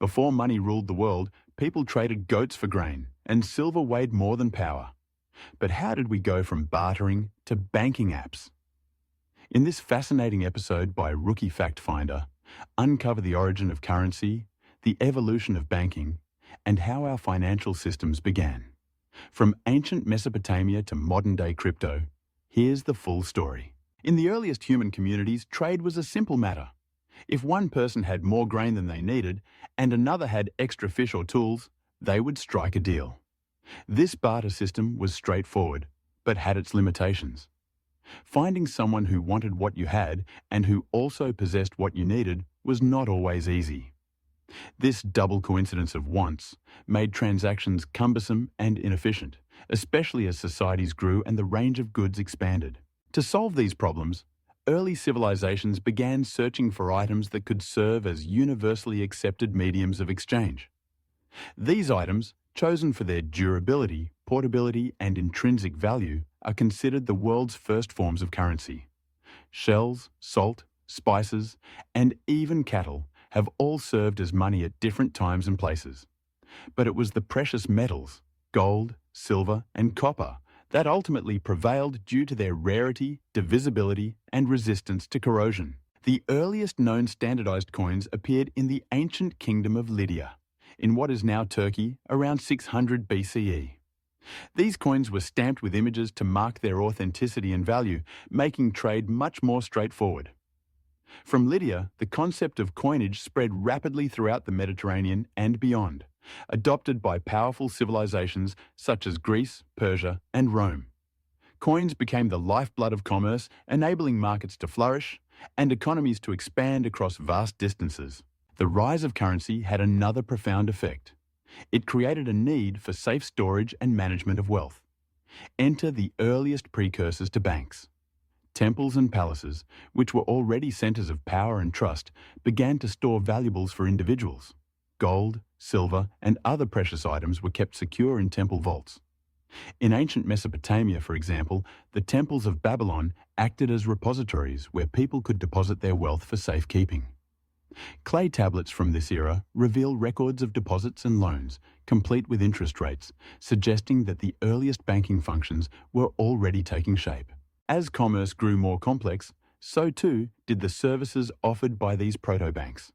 Before money ruled the world, people traded goats for grain, and silver weighed more than power. But how did we go from bartering to banking apps? In this fascinating episode by RookieFactFinder, uncover the origin of currency, the evolution of banking, and how our financial systems began. From ancient Mesopotamia to modern-day crypto, here's the full story. In the earliest human communities, trade was a simple matter. If one person had more grain than they needed and another had extra fish or tools, they would strike a deal. This barter system was straightforward, but had its limitations. Finding someone who wanted what you had and who also possessed what you needed was not always easy. This double coincidence of wants made transactions cumbersome and inefficient, especially as societies grew and the range of goods expanded. To solve these problems, early civilizations began searching for items that could serve as universally accepted mediums of exchange. These items, chosen for their durability, portability, and intrinsic value, are considered the world's first forms of currency. Shells, salt, spices, and even cattle have all served as money at different times and places. But it was the precious metals, gold, silver, and copper, that ultimately prevailed due to their rarity, divisibility, and resistance to corrosion. The earliest known standardized coins appeared in the ancient kingdom of Lydia, in what is now Turkey, around 600 BCE. These coins were stamped with images to mark their authenticity and value, making trade much more straightforward. From Lydia, the concept of coinage spread rapidly throughout the Mediterranean and beyond, adopted by powerful civilizations such as Greece, Persia, and Rome. Coins became the lifeblood of commerce, enabling markets to flourish and economies to expand across vast distances. The rise of currency had another profound effect. It created a need for safe storage and management of wealth. Enter the earliest precursors to banks. Temples and palaces, which were already centers of power and trust, began to store valuables for individuals. Gold, silver, and other precious items were kept secure in temple vaults. In ancient Mesopotamia, for example, the temples of Babylon acted as repositories where people could deposit their wealth for safekeeping. Clay tablets from this era reveal records of deposits and loans, complete with interest rates, suggesting that the earliest banking functions were already taking shape. As commerce grew more complex, so too did the services offered by these proto-banks.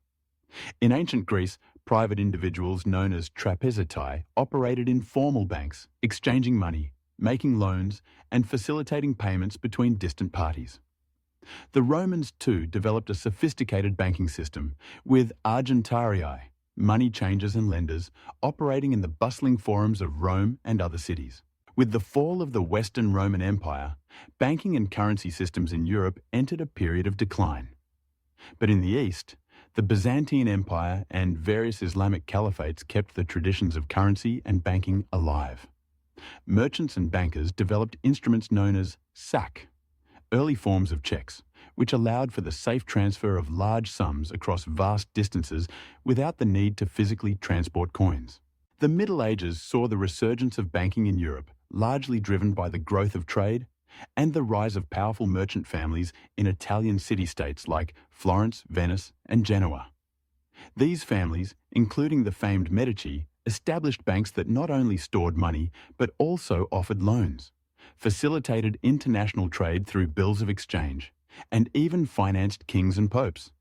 In ancient Greece, private individuals known as trapezotai operated informal banks, exchanging money, making loans, and facilitating payments between distant parties. The Romans too developed a sophisticated banking system, with argentarii, money changers and lenders, operating in the bustling forums of Rome and other cities. With the fall of the Western Roman Empire, banking and currency systems in Europe entered a period of decline. But in the East, the Byzantine Empire and various Islamic caliphates kept the traditions of currency and banking alive. Merchants and bankers developed instruments known as sak, early forms of checks, which allowed for the safe transfer of large sums across vast distances without the need to physically transport coins. The Middle Ages saw the resurgence of banking in Europe, largely driven by the growth of trade and the rise of powerful merchant families in Italian city-states like Florence, Venice, and Genoa. These families, including the famed Medici, established banks that not only stored money but also offered loans, facilitated international trade through bills of exchange, and even financed kings and popes.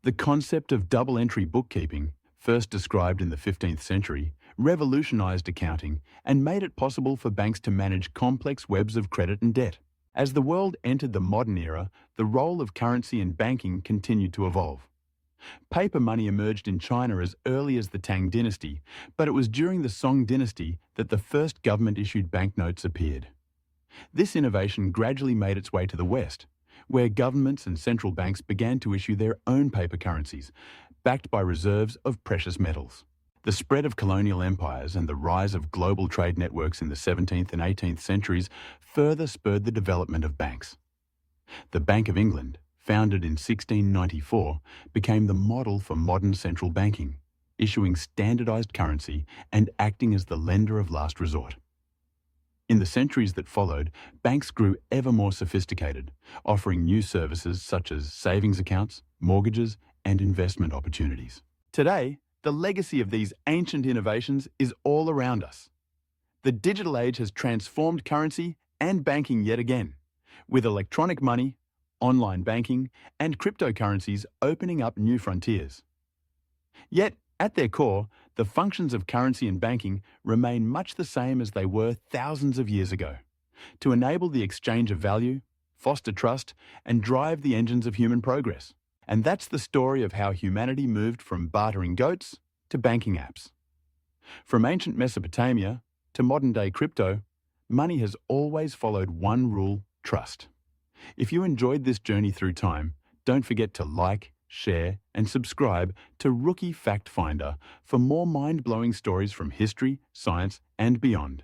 The concept of double-entry bookkeeping, first described in the 15th century, revolutionized accounting and made it possible for banks to manage complex webs of credit and debt. As the world entered the modern era, the role of currency in banking continued to evolve. Paper money emerged in China as early as the Tang dynasty, but it was during the Song dynasty that the first government-issued banknotes appeared. This innovation gradually made its way to the West, where governments and central banks began to issue their own paper currencies, backed by reserves of precious metals. The spread of colonial empires and the rise of global trade networks in the 17th and 18th centuries further spurred the development of banks. The Bank of England, founded in 1694, became the model for modern central banking, issuing standardized currency and acting as the lender of last resort. In the centuries that followed, banks grew ever more sophisticated, offering new services such as savings accounts, mortgages, and investment opportunities. Today, The legacy of these ancient innovations is all around us. The digital age has transformed currency and banking yet again, with electronic money, online banking, and cryptocurrencies opening up new frontiers. Yet, at their core, the functions of currency and banking remain much the same as they were thousands of years ago: to enable the exchange of value, foster trust, and drive the engines of human progress. And that's the story of how humanity moved from bartering goats to banking apps. From ancient Mesopotamia to modern-day crypto, money has always followed one rule: trust. If you enjoyed this journey through time, don't forget to like, share, and subscribe to Rookie Fact Finder for more mind-blowing stories from history, science, and beyond.